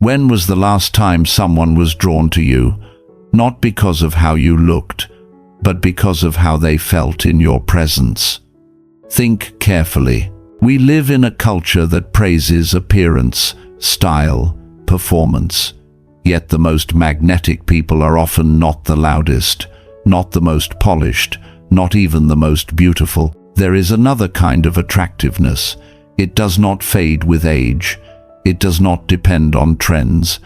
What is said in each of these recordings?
When was the last time someone was drawn to you, not because of how you looked, but because of how they felt in your presence? Think carefully. We live in a culture that praises appearance, style, performance. Yet the most magnetic people are often not the loudest, not the most polished, not even the most beautiful. There is another kind of attractiveness. It does not fade with age. It does not depend on trends.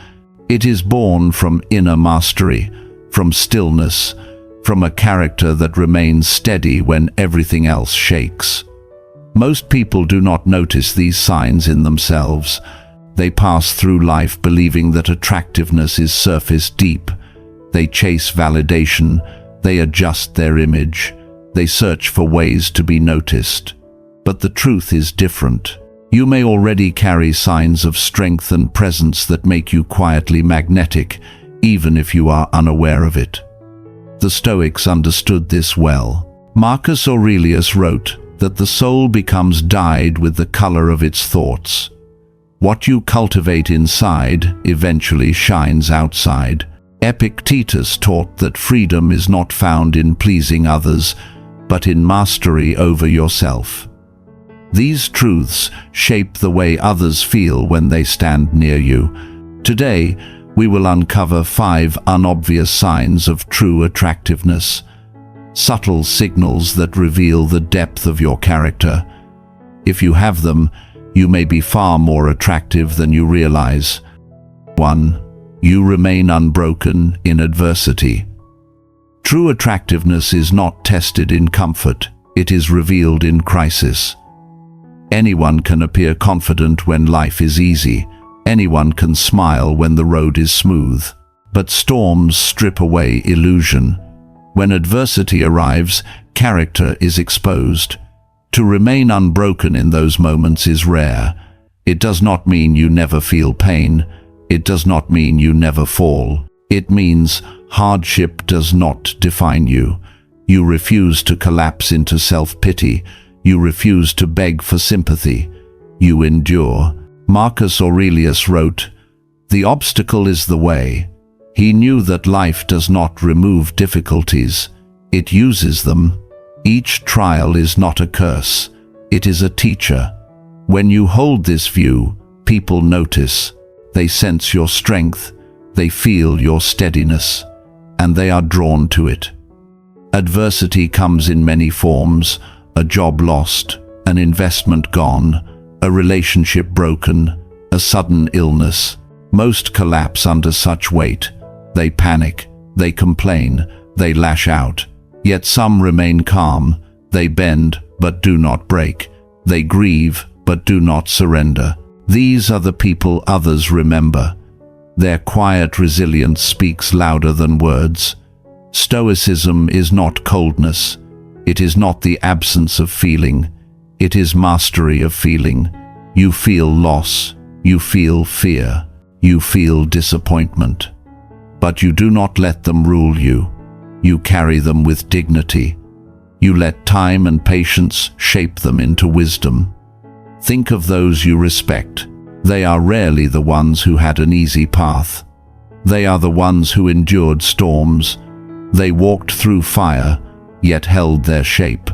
It is born from inner mastery, from stillness, from a character that remains steady when everything else shakes. Most people do not notice these signs in themselves. They pass through life believing that attractiveness is surface deep. They chase validation. They adjust their image. They search for ways to be noticed. But the truth is different. You may already carry signs of strength and presence that make you quietly magnetic, even if you are unaware of it. The Stoics understood this well. Marcus Aurelius wrote that the soul becomes dyed with the color of its thoughts. What you cultivate inside eventually shines outside. Epictetus taught that freedom is not found in pleasing others, but in mastery over yourself. These truths shape the way others feel when they stand near you. Today, we will uncover 5 unobvious signs of true attractiveness, subtle signals that reveal the depth of your character. If you have them, you may be far more attractive than you realize. 1. You remain unbroken in adversity. True attractiveness is not tested in comfort, it is revealed in crisis. Anyone can appear confident when life is easy. Anyone can smile when the road is smooth. But storms strip away illusion. When adversity arrives, character is exposed. To remain unbroken in those moments is rare. It does not mean you never feel pain. It does not mean you never fall. It means hardship does not define you. You refuse to collapse into self-pity. You refuse to beg for sympathy. You endure. Marcus Aurelius wrote, "The obstacle is the way." He knew that life does not remove difficulties. It uses them. Each trial is not a curse. It is a teacher. When you hold this view, people notice. They sense your strength. They feel your steadiness. And they are drawn to it. Adversity comes in many forms: a job lost, an investment gone, a relationship broken, a sudden illness. Most collapse under such weight. They panic, they complain, they lash out. Yet some remain calm. They bend but do not break. They grieve but do not surrender. These are the people others remember. Their quiet resilience speaks louder than words. Stoicism is not coldness. It is not the absence of feeling. It is mastery of feeling. You feel loss. You feel fear. You feel disappointment. But you do not let them rule you. You carry them with dignity. You let time and patience shape them into wisdom. Think of those you respect. They are rarely the ones who had an easy path. They are the ones who endured storms. They walked through fire, yet held their shape.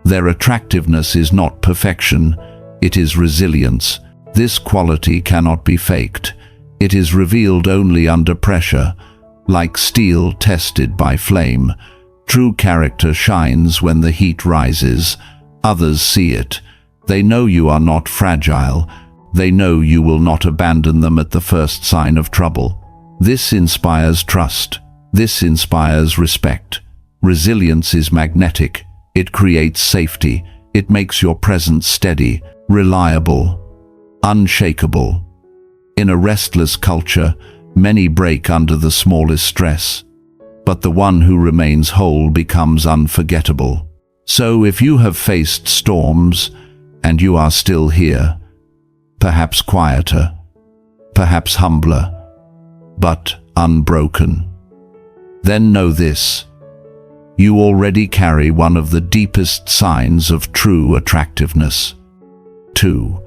Their attractiveness is not perfection, it is resilience. This quality cannot be faked. It is revealed only under pressure, like steel tested by flame. True character shines when the heat rises. Others see it. They know you are not fragile. They know you will not abandon them at the first sign of trouble. This inspires trust. This inspires respect. Resilience is magnetic. It creates safety. It makes your presence steady, reliable, unshakable. In a restless culture, many break under the smallest stress, but the one who remains whole becomes unforgettable. So if you have faced storms and you are still here, perhaps quieter, perhaps humbler, but unbroken, then know this: you already carry one of the deepest signs of true attractiveness. 2.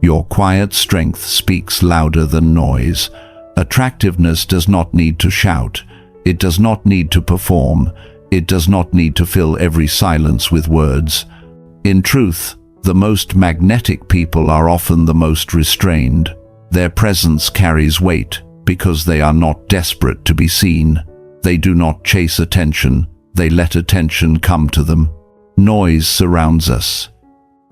Your quiet strength speaks louder than noise. Attractiveness does not need to shout. It does not need to perform. It does not need to fill every silence with words. In truth, the most magnetic people are often the most restrained. Their presence carries weight because they are not desperate to be seen. They do not chase attention. They let attention come to them. Noise surrounds us.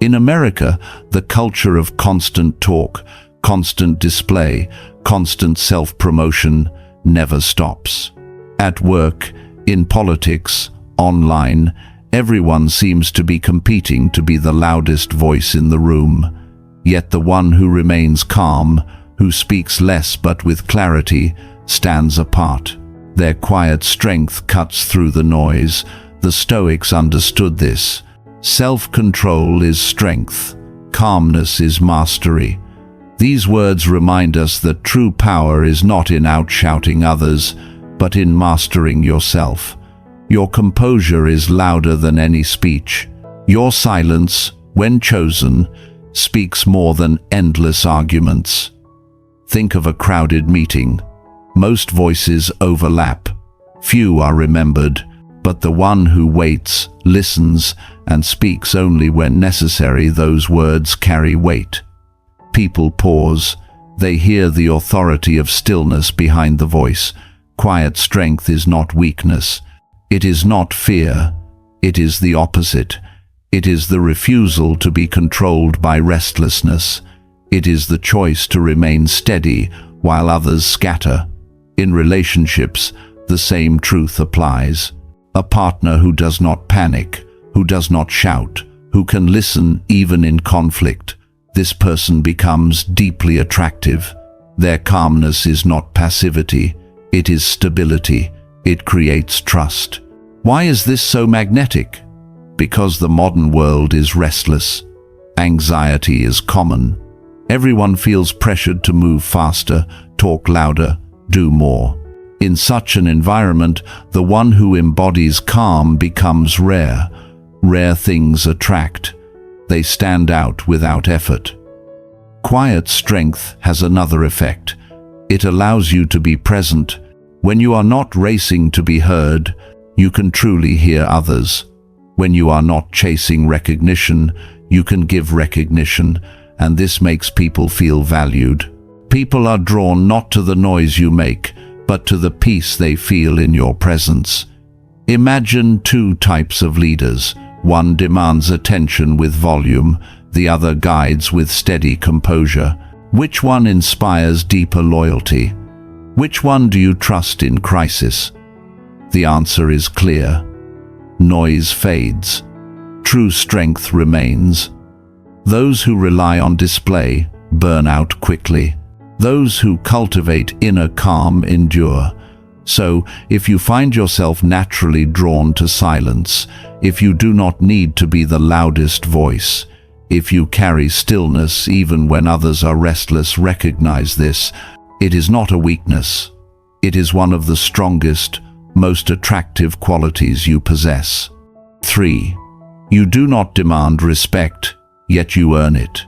In America, the culture of constant talk, constant display, constant self-promotion never stops. At work, in politics, online, everyone seems to be competing to be the loudest voice in the room. Yet the one who remains calm, who speaks less but with clarity, stands apart. Their quiet strength cuts through the noise. The Stoics understood this. Self-control is strength. Calmness is mastery. These words remind us that true power is not in outshouting others, but in mastering yourself. Your composure is louder than any speech. Your silence, when chosen, speaks more than endless arguments. Think of a crowded meeting. Most voices overlap. Few are remembered, but the one who waits, listens, and speaks only when necessary, those words carry weight. People pause. They hear the authority of stillness behind the voice. Quiet strength is not weakness. It is not fear. It is the opposite. It is the refusal to be controlled by restlessness. It is the choice to remain steady while others scatter. In relationships, the same truth applies. A partner who does not panic, who does not shout, who can listen even in conflict, this person becomes deeply attractive. Their calmness is not passivity, it is stability. It creates trust. Why is this so magnetic? Because the modern world is restless. Anxiety is common. Everyone feels pressured to move faster, talk louder, do more. In such an environment, the one who embodies calm becomes rare. Rare things attract. They stand out without effort. Quiet strength has another effect. It allows you to be present. When you are not racing to be heard, you can truly hear others. When you are not chasing recognition, you can give recognition, and this makes people feel valued. People are drawn not to the noise you make, but to the peace they feel in your presence. Imagine two types of leaders. One demands attention with volume, the other guides with steady composure. Which one inspires deeper loyalty? Which one do you trust in crisis? The answer is clear. Noise fades. True strength remains. Those who rely on display burn out quickly. Those who cultivate inner calm endure. So, if you find yourself naturally drawn to silence, if you do not need to be the loudest voice, if you carry stillness even when others are restless, recognize this. It is not a weakness. It is one of the strongest, most attractive qualities you possess. 3. You do not demand respect, yet you earn it.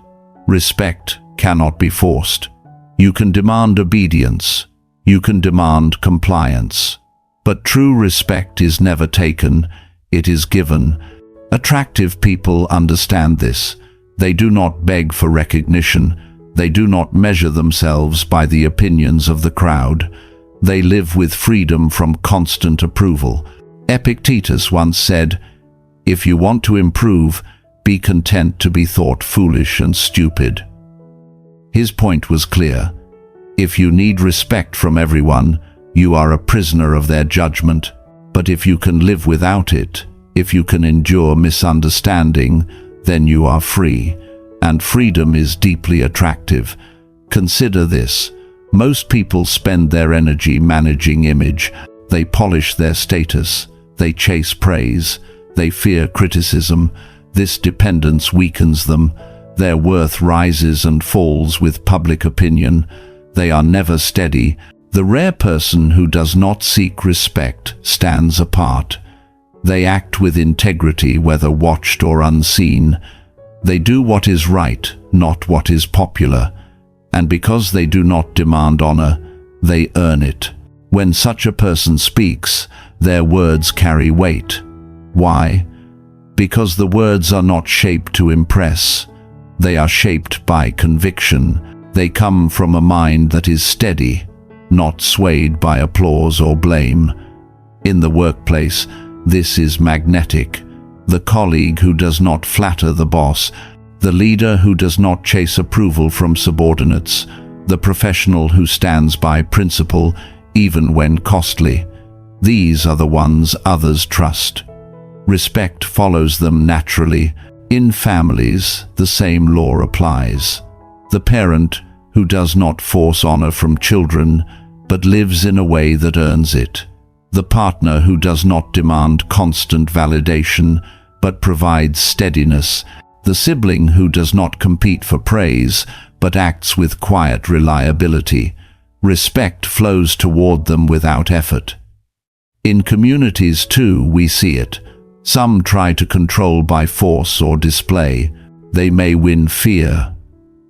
Respect cannot be forced. You can demand obedience. You can demand compliance. But true respect is never taken, it is given. Attractive people understand this. They do not beg for recognition. They do not measure themselves by the opinions of the crowd. They live with freedom from constant approval. Epictetus once said, "If you want to improve, be content to be thought foolish and stupid." His point was clear. If you need respect from everyone, you are a prisoner of their judgment. But if you can live without it, if you can endure misunderstanding, then you are free. And freedom is deeply attractive. Consider this. Most people spend their energy managing image. They polish their status. They chase praise. They fear criticism. This dependence weakens them. Their worth rises and falls with public opinion. They are never steady. The rare person who does not seek respect stands apart. They act with integrity whether watched or unseen. They do what is right, not what is popular. And because they do not demand honor, they earn it. When such a person speaks, their words carry weight. Why? Because the words are not shaped to impress. They are shaped by conviction. They come from a mind that is steady, not swayed by applause or blame. In the workplace, this is magnetic. The colleague who does not flatter the boss, the leader who does not chase approval from subordinates, the professional who stands by principle even when costly. These are the ones others trust. Respect follows them naturally. In families, the same law applies. The parent who does not force honor from children, but lives in a way that earns it. The partner who does not demand constant validation, but provides steadiness. The sibling who does not compete for praise, but acts with quiet reliability. Respect flows toward them without effort. In communities too, we see it. Some try to control by force or display. They may win fear,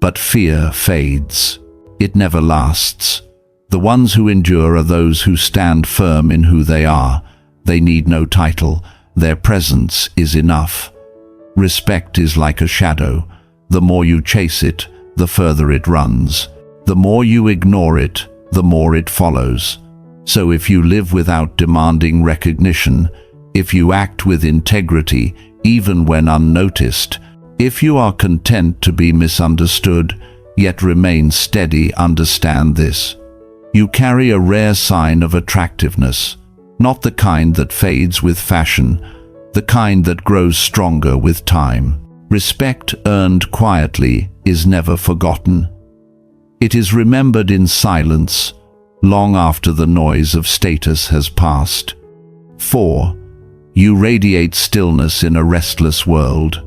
but fear fades. It never lasts. The ones who endure are those who stand firm in who they are. They need no title. Their presence is enough. Respect is like a shadow. The more you chase it, the further it runs. The more you ignore it, the more it follows. So if you live without demanding recognition, if you act with integrity, even when unnoticed, if you are content to be misunderstood, yet remain steady, understand this. You carry a rare sign of attractiveness, not the kind that fades with fashion, the kind that grows stronger with time. Respect earned quietly is never forgotten. It is remembered in silence, long after the noise of status has passed. 4. You radiate stillness in a restless world.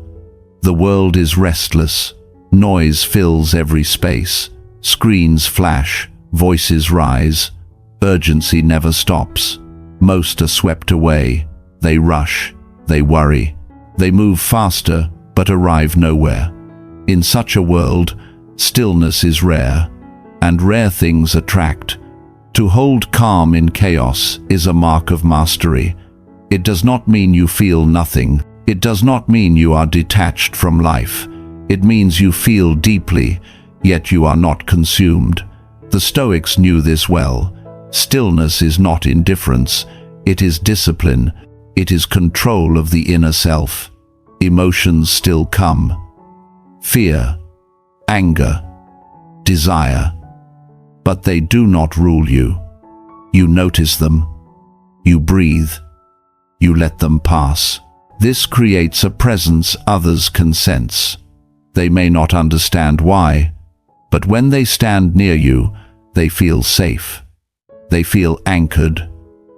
The world is restless. Noise fills every space. Screens flash. Voices rise. Urgency never stops. Most are swept away. They rush. They worry. They move faster, but arrive nowhere. In such a world, stillness is rare, and rare things attract. To hold calm in chaos is a mark of mastery. It does not mean you feel nothing. It does not mean you are detached from life. It means you feel deeply, yet you are not consumed. The Stoics knew this well. Stillness is not indifference. It is discipline. It is control of the inner self. Emotions still come. Fear, anger, desire. But they do not rule you. You notice them. You breathe. You let them pass. This creates a presence others can sense. They may not understand why, but when they stand near you, they feel safe. They feel anchored.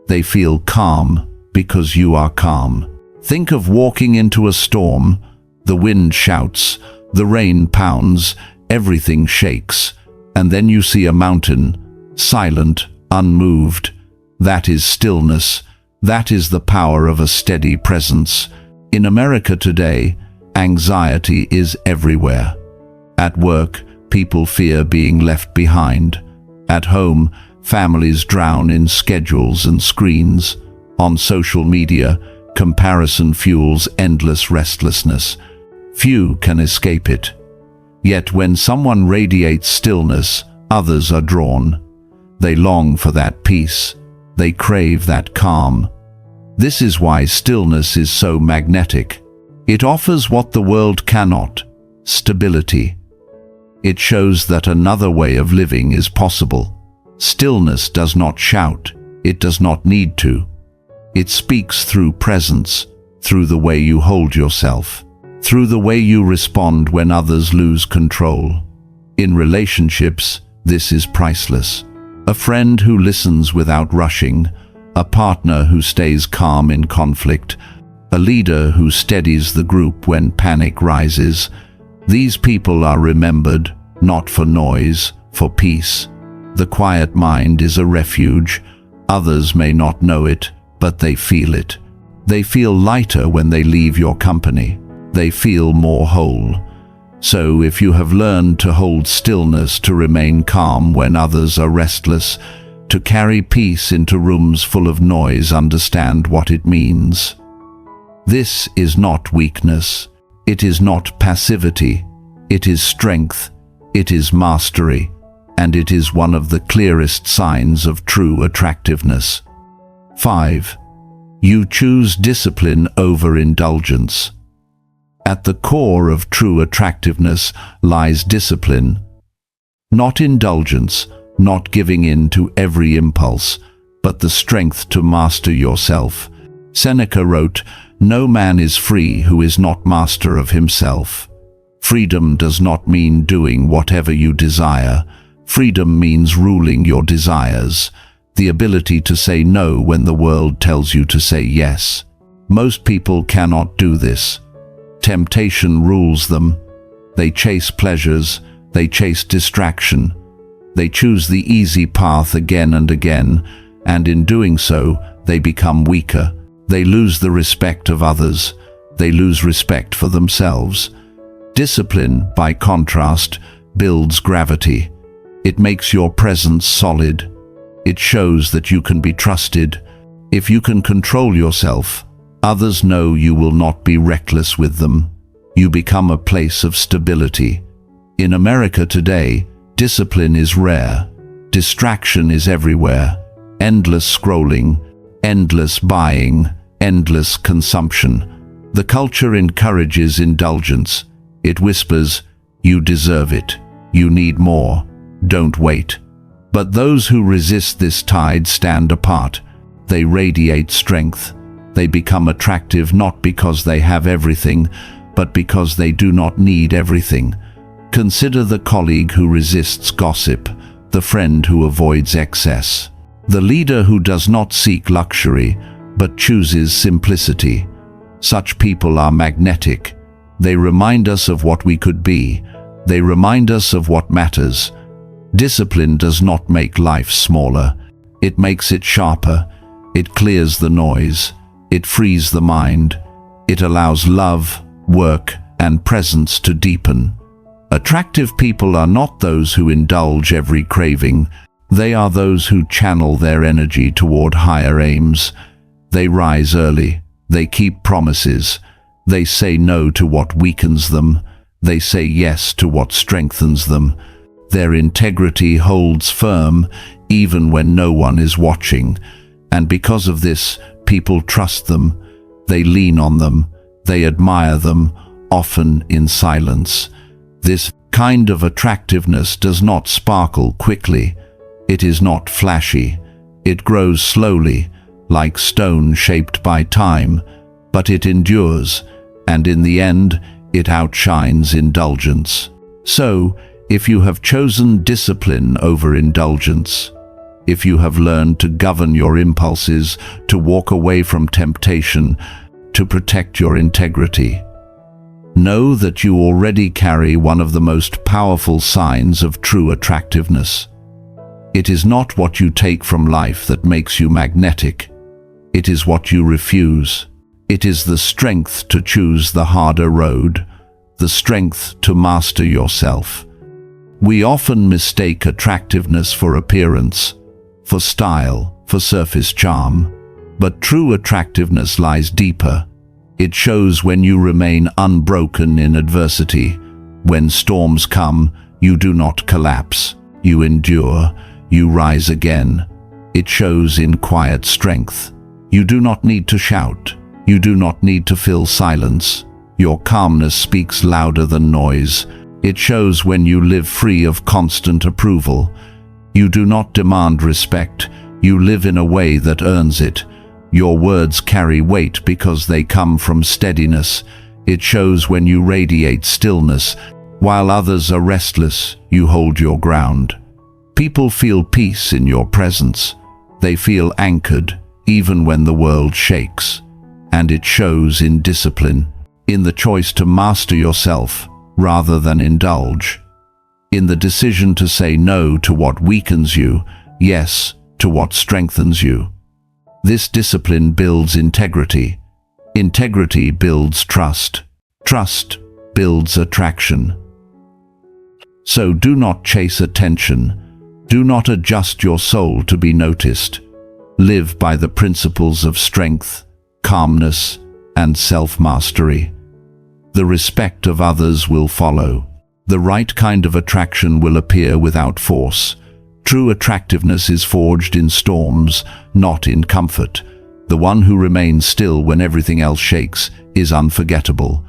They feel calm because you are calm. Think of walking into a storm. The wind shouts, the rain pounds, everything shakes, and then you see a mountain, silent, unmoved. That is stillness. That is the power of a steady presence. In America today, anxiety is everywhere. At work, people fear being left behind. At home, families drown in schedules and screens. On social media, comparison fuels endless restlessness. Few can escape it. Yet when someone radiates stillness, others are drawn. They long for that peace. They crave that calm. This is why stillness is so magnetic. It offers what the world cannot: stability. It shows that another way of living is possible. Stillness does not shout. It does not need to. It speaks through presence, through the way you hold yourself, through the way you respond when others lose control. In relationships, this is priceless. A friend who listens without rushing, a partner who stays calm in conflict, a leader who steadies the group when panic rises. These people are remembered, not for noise, for peace. The quiet mind is a refuge. Others may not know it, but they feel it. They feel lighter when they leave your company. They feel more whole. So if you have learned to hold stillness, to remain calm when others are restless, to carry peace into rooms full of noise, understand what it means. This is not weakness. It is not passivity. It is strength. It is mastery. And it is one of the clearest signs of true attractiveness. 5. You choose discipline over indulgence. At the core of true attractiveness lies discipline, not indulgence, not giving in to every impulse, but the strength to master yourself. Seneca wrote, "No man is free who is not master of himself." Freedom does not mean doing whatever you desire. Freedom means ruling your desires, the ability to say no when the world tells you to say yes. Most people cannot do this. Temptation rules them. They chase pleasures, they chase distraction. They choose the easy path again and again, and in doing so, they become weaker. They lose the respect of others. They lose respect for themselves. Discipline, by contrast, builds gravity. It makes your presence solid. It shows that you can be trusted. If you can control yourself, others know you will not be reckless with them. You become a place of stability. In America today, discipline is rare. Distraction is everywhere. Endless scrolling, endless buying, endless consumption. The culture encourages indulgence. It whispers, "You deserve it. You need more. Don't wait." But those who resist this tide stand apart. They radiate strength. They become attractive not because they have everything, but because they do not need everything. Consider the colleague who resists gossip, the friend who avoids excess, the leader who does not seek luxury, but chooses simplicity. Such people are magnetic. They remind us of what we could be. They remind us of what matters. Discipline does not make life smaller. It makes it sharper. It clears the noise. It frees the mind. It allows love, work, and presence to deepen. Attractive people are not those who indulge every craving. They are those who channel their energy toward higher aims. They rise early. They keep promises. They say no to what weakens them. They say yes to what strengthens them. Their integrity holds firm even when no one is watching. And because of this, people trust them. They lean on them. They admire them, often in silence. This kind of attractiveness does not sparkle quickly. It is not flashy. It grows slowly, like stone shaped by time, but it endures, and in the end, it outshines indulgence. So, if you have chosen discipline over indulgence, if you have learned to govern your impulses, to walk away from temptation, to protect your integrity, know that you already carry one of the most powerful signs of true attractiveness. It is not what you take from life that makes you magnetic. It is what you refuse. It is the strength to choose the harder road, the strength to master yourself. We often mistake attractiveness for appearance, for style, for surface charm. But true attractiveness lies deeper. It shows when you remain unbroken in adversity. When storms come, you do not collapse. You endure. You rise again. It shows in quiet strength. You do not need to shout. You do not need to fill silence. Your calmness speaks louder than noise. It shows when you live free of constant approval. You do not demand respect. You live in a way that earns it. Your words carry weight because they come from steadiness. It shows when you radiate stillness. While others are restless, you hold your ground. People feel peace in your presence. They feel anchored, even when the world shakes. And it shows in discipline, in the choice to master yourself rather than indulge, in the decision to say no to what weakens you, yes to what strengthens you. This discipline builds integrity. Integrity builds trust. Trust builds attraction. So do not chase attention. Do not adjust your soul to be noticed. Live by the principles of strength, calmness, and self-mastery. The respect of others will follow. The right kind of attraction will appear without force. True attractiveness is forged in storms, not in comfort. The one who remains still when everything else shakes is unforgettable.